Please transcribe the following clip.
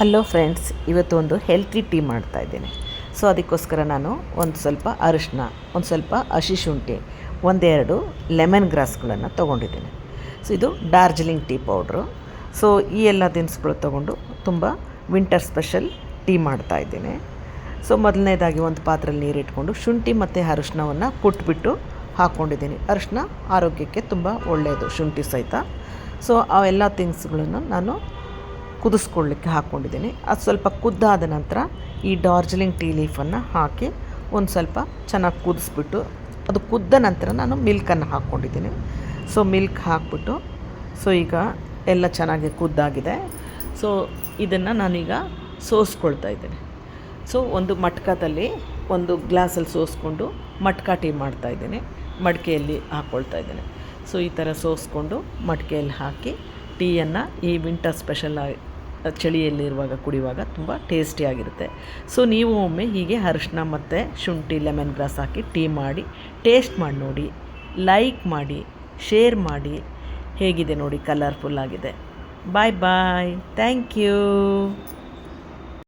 Hello friends, ಇವತ್ತು ಒಂದು healthy tea ಮಾಡ್ತಾಯಿದ್ದೀನಿ. ಸೊ ಅದಕ್ಕೋಸ್ಕರ ನಾನು ಒಂದು ಸ್ವಲ್ಪ ಅರಿಶಿನ, ಒಂದು ಸ್ವಲ್ಪ ಹಸಿ ಶುಂಠಿ, ಒಂದೆರಡು ಲೆಮನ್ ಗ್ರಾಸ್ಗಳನ್ನು ತೊಗೊಂಡಿದ್ದೀನಿ. ಸೊ ಇದು ಡಾರ್ಜಿಲಿಂಗ್ ಟೀ ಪೌಡ್ರು. ಸೊ ಈ ಎಲ್ಲ ದಿನಸುಗಳು ತೊಗೊಂಡು ತುಂಬ ವಿಂಟರ್ ಸ್ಪೆಷಲ್ ಟೀ ಮಾಡ್ತಾಯಿದ್ದೀನಿ. ಸೊ ಮೊದಲನೇದಾಗಿ ಒಂದು ಪಾತ್ರೆಯಲ್ಲಿ ನೀರಿಟ್ಕೊಂಡು ಶುಂಠಿ ಮತ್ತು ಅರಿಶಿನವನ್ನು ಕುಟ್ಬಿಟ್ಟು ಹಾಕ್ಕೊಂಡಿದ್ದೀನಿ. ಅರಿಶಿನ ಆರೋಗ್ಯಕ್ಕೆ ತುಂಬ ಒಳ್ಳೆಯದು, ಶುಂಠಿ ಸಹಿತ. ಸೊ ಅವೆಲ್ಲ ಥಿಂಗ್ಸ್ಗಳನ್ನು ನಾನು ಕುದಿಸ್ಕೊಳ್ಳಿಕ್ಕೆ ಹಾಕ್ಕೊಂಡಿದ್ದೀನಿ. ಅದು ಸ್ವಲ್ಪ ಕುದ್ದಾದ ನಂತರ ಈ ಡಾರ್ಜಿಲಿಂಗ್ ಟೀ ಲೀಫನ್ನು ಹಾಕಿ ಒಂದು ಸ್ವಲ್ಪ ಚೆನ್ನಾಗಿ ಕುದಿಸ್ಬಿಟ್ಟು, ಅದು ಕುದ್ದ ನಂತರ ನಾನು ಮಿಲ್ಕನ್ನು ಹಾಕ್ಕೊಂಡಿದ್ದೀನಿ. ಸೊ ಮಿಲ್ಕ್ ಹಾಕ್ಬಿಟ್ಟು, ಸೊ ಈಗ ಎಲ್ಲ ಚೆನ್ನಾಗಿ ಕುದ್ದಾಗಿದೆ. ಸೊ ಇದನ್ನು ನಾನೀಗ ಸೋಸ್ಕೊಳ್ತಾ ಇದ್ದೀನಿ. ಸೊ ಒಂದು ಮಟ್ಕದಲ್ಲಿ ಒಂದು ಗ್ಲಾಸಲ್ಲಿ ಸೋಸ್ಕೊಂಡು ಮಟ್ಕ ಟೀ ಮಾಡ್ತಾಯಿದ್ದೀನಿ. ಮಡಿಕೆಯಲ್ಲಿ ಹಾಕ್ಕೊಳ್ತಾ ಇದ್ದೀನಿ. ಸೊ ಈ ಥರ ಸೋಸ್ಕೊಂಡು ಮಡಿಕೆಯಲ್ಲಿ ಹಾಕಿ ಟೀಯನ್ನು ಈ ವಿಂಟರ್ ಸ್ಪೆಷಲ್ ಚಳಿಯಲ್ಲಿರುವಾಗ ಕುಡಿಯುವಾಗ ತುಂಬ ಟೇಸ್ಟಿಯಾಗಿರುತ್ತೆ. ಸೊ ನೀವು ಒಮ್ಮೆ ಹೀಗೆ ಅರಿಶಿನ ಮತ್ತು ಶುಂಠಿ ಲೆಮನ್ ಗ್ರಾಸ್ ಹಾಕಿ ಟೀ ಮಾಡಿ ಟೇಸ್ಟ್ ಮಾಡಿ ನೋಡಿ, ಲೈಕ್ ಮಾಡಿ, ಶೇರ್ ಮಾಡಿ. ಹೇಗಿದೆ ನೋಡಿ, ಕಲರ್ಫುಲ್ಲಾಗಿದೆ. ಬಾಯ್ ಬಾಯ್, ಥ್ಯಾಂಕ್ ಯು.